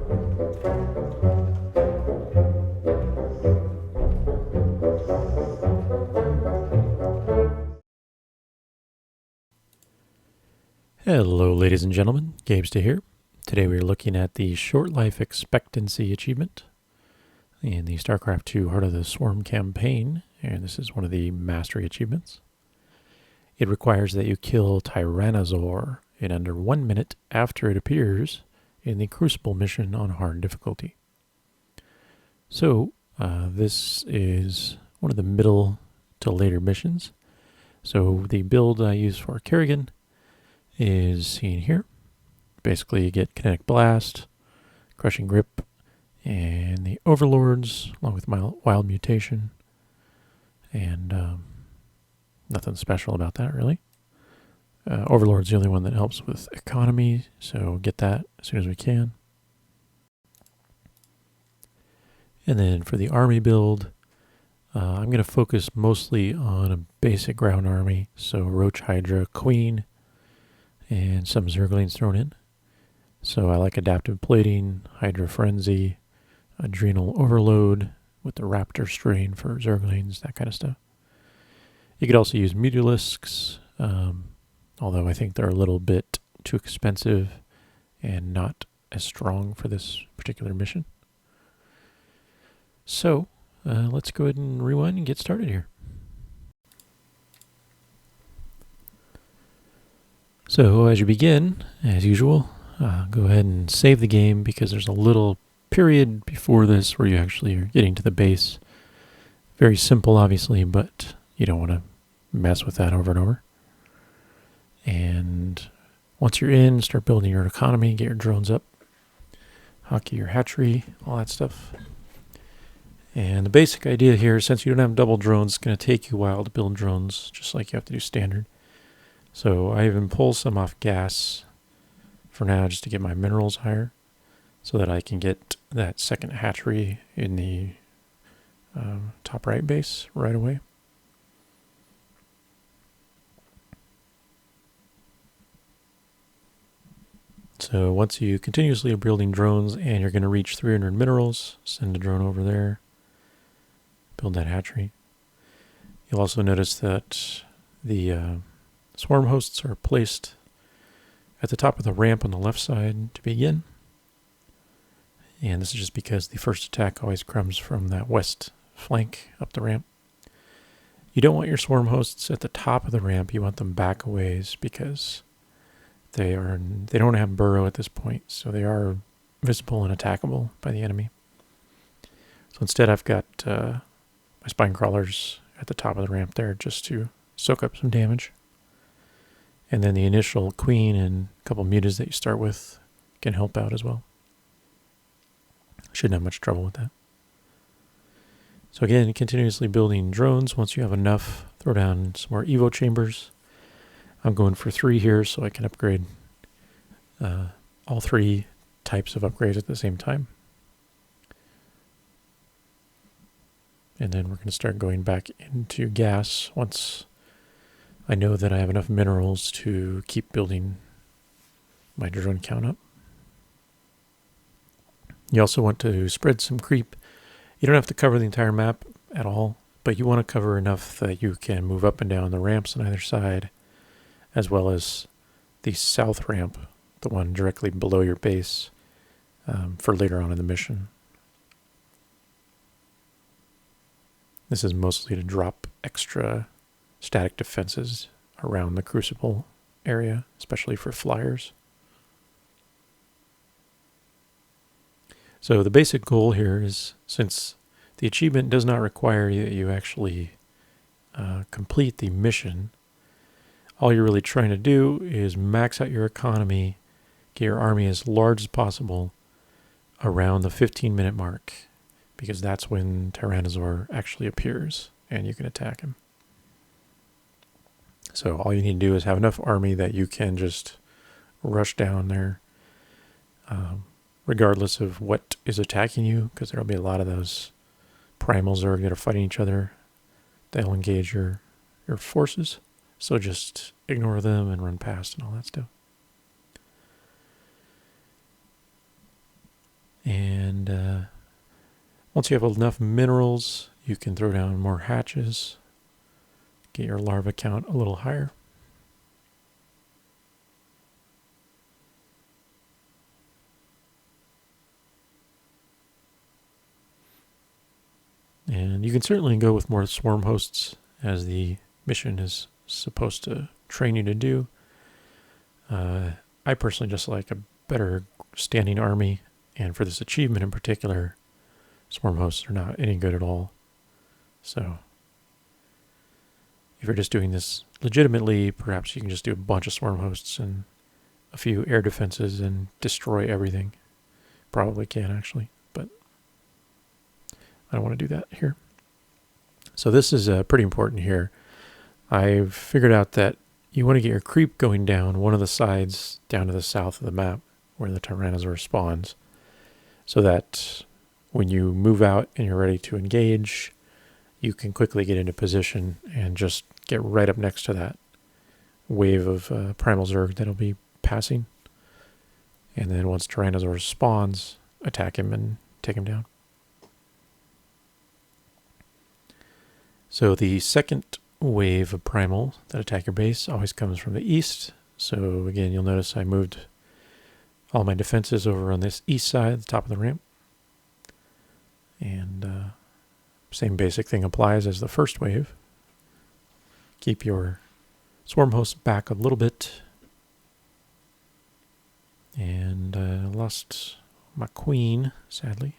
Hello ladies and gentlemen, gabestah here. Today we are looking at the short Life Expectancy Achievement in the Starcraft 2 Heart of the Swarm campaign, and this is one of the Mastery Achievements. It requires that you kill Tyrannosaur in under 1 minute after it appears in the Crucible mission on hard difficulty. So, this is one of the middle to later missions. So the build I use for Kerrigan is seen here. Basically you get Kinetic Blast, Crushing Grip, and the Overlords, along with Wild Mutation, and nothing special about that really. Overlord's the only one that helps with economy, so get that as soon as we can. And then for the army build, I'm going to focus mostly on a basic ground army, so Roach Hydra Queen, and some Zerglings thrown in. So I like Adaptive Plating, Hydra Frenzy, Adrenal Overload with the Raptor Strain for Zerglings, that kind of stuff. You could also use Mutilisks, although I think they're a little bit too expensive and not as strong for this particular mission. So let's go ahead and rewind and get started here. So as you begin, as usual, go ahead and save the game because there's a little period before this where you actually are getting to the base. Very simple, obviously, but you don't want to mess with that over and over. And once you're in, start building your economy, get your drones up, hockey your hatchery, all that stuff. And the basic idea here, since you don't have double drones, it's going to take you a while to build drones, just like you have to do standard. So I even pull some off gas for now just to get my minerals higher so that I can get that second hatchery in the top right base right away. So once you continuously are building drones and you're going to reach 300 minerals, send a drone over there, build that hatchery. You'll also notice that the swarm hosts are placed at the top of the ramp on the left side to begin. And this is just because the first attack always comes from that west flank up the ramp. You don't want your swarm hosts at the top of the ramp. You want them back a ways because they don't have burrow at this point, so they are visible and attackable by the enemy. So instead I've got my spine crawlers at the top of the ramp there just to soak up some damage. And then the initial queen and a couple mutas that you start with can help out as well. Shouldn't have much trouble with that. So again, continuously building drones. Once you have enough, throw down some more Evo chambers. I'm going for 3 here so I can upgrade all 3 types of upgrades at the same time. And then we're going to start going back into gas once I know that I have enough minerals to keep building my drone count up. You also want to spread some creep. You don't have to cover the entire map at all, but you want to cover enough that you can move up and down the ramps on either side, as well as the south ramp, the one directly below your base, for later on in the mission. This is mostly to drop extra static defenses around the Crucible area, especially for flyers. So the basic goal here is, since the achievement does not require that you actually complete the mission, all you're really trying to do is max out your economy, get your army as large as possible around the 15-minute mark, because that's when Tyrannosaur actually appears and you can attack him. So all you need to do is have enough army that you can just rush down there, regardless of what is attacking you, because there'll be a lot of those primals that are fighting each other. They'll engage your forces, so just ignore them and run past and all that stuff. And once you have enough minerals, you can throw down more hatches, get your larva count a little higher. And you can certainly go with more swarm hosts, as the mission is supposed to train you to do. I personally just like a better standing army, and for this achievement in particular, swarm hosts are not any good at all. So if you're just doing this legitimately, perhaps you can just do a bunch of swarm hosts and a few air defenses and destroy everything. Probably can, actually, but I don't want to do that here. So this is pretty important here. I've figured out that you want to get your creep going down one of the sides down to the south of the map where the Tyrannosaur spawns, so that when you move out and you're ready to engage, you can quickly get into position and just get right up next to that wave of primal Zerg that'll be passing. And then once Tyrannosaur spawns, attack him and take him down. So the second wave of primal that attack your base always comes from the east. So again, you'll notice I moved all my defenses over on this east side, the top of the ramp. And same basic thing applies as the first wave. Keep your swarm hosts back a little bit. And lost my queen, sadly.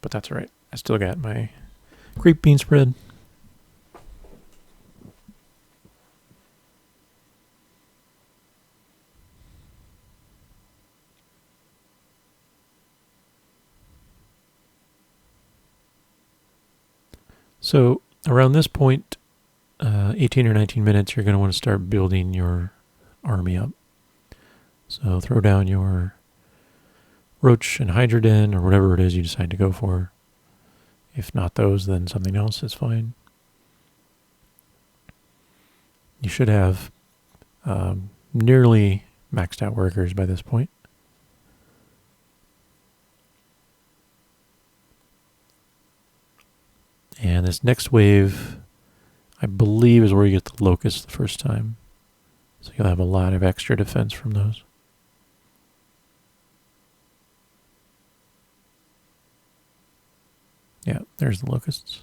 But that's all right. I still got my creep bean spread. So around this point, 18 or 19 minutes, you're going to want to start building your army up. So throw down your Roach and Hydra Den, or whatever it is you decide to go for. If not those, then something else is fine. You should have nearly maxed out workers by this point. And this next wave, I believe, is where you get the locusts the first time. So you'll have a lot of extra defense from those. Yeah, there's the locusts.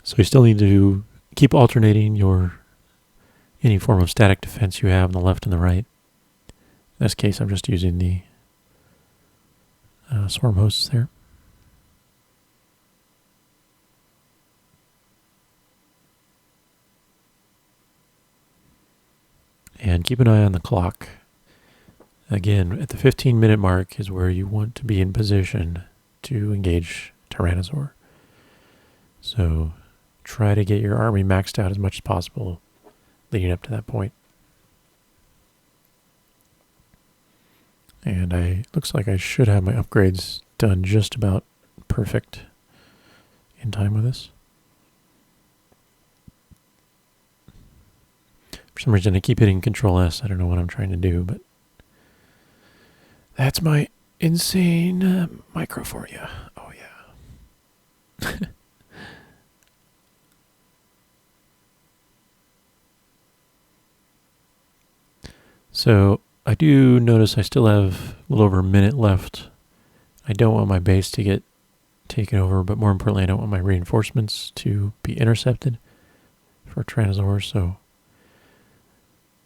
So you still need to keep alternating any form of static defense you have on the left and the right. In this case, I'm just using the swarm hosts there. And keep an eye on the clock. Again, at the 15-minute mark is where you want to be in position to engage Tyrannosaur. So try to get your army maxed out as much as possible leading up to that point. And looks like I should have my upgrades done just about perfect in time with this. For some reason I keep hitting Control S. I don't know what I'm trying to do, but that's my insane micro for you. Oh yeah. So I do notice I still have a little over a minute left. I don't want my base to get taken over, but more importantly, I don't want my reinforcements to be intercepted for Tyrannosaurs. So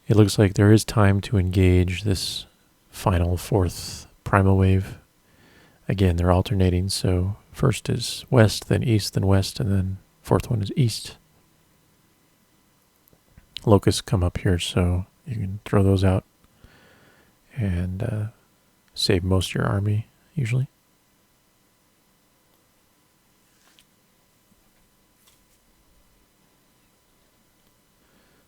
it looks like there is time to engage this final fourth primal wave. Again, they're alternating, so first is west, then east, then west, and then fourth one is east. Locusts come up here, so you can throw those out and save most of your army, usually.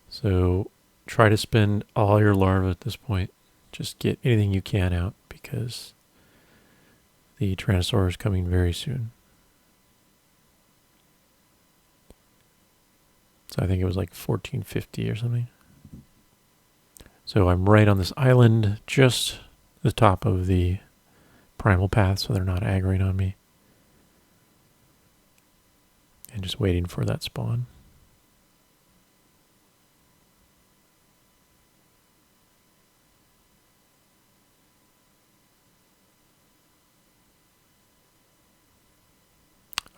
So try to spend all your larvae at this point. Just get anything you can out, because the Tyrannosaur is coming very soon. So I think it was like 1450 or something. So I'm right on this island, just the top of the primal path, so they're not aggroing on me. And just waiting for that spawn.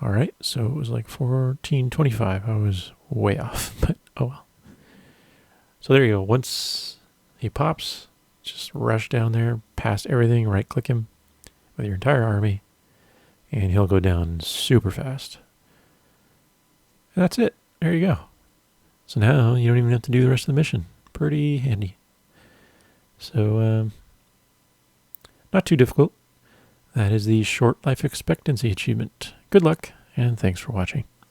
All right, so it was like 1425. I was way off, but oh well. So there you go. Once he pops, just rush down there, past everything, right-click him with your entire army, and he'll go down super fast. And that's it. There you go. So now you don't even have to do the rest of the mission. Pretty handy. So, not too difficult. That is the short life expectancy achievement. Good luck, and thanks for watching.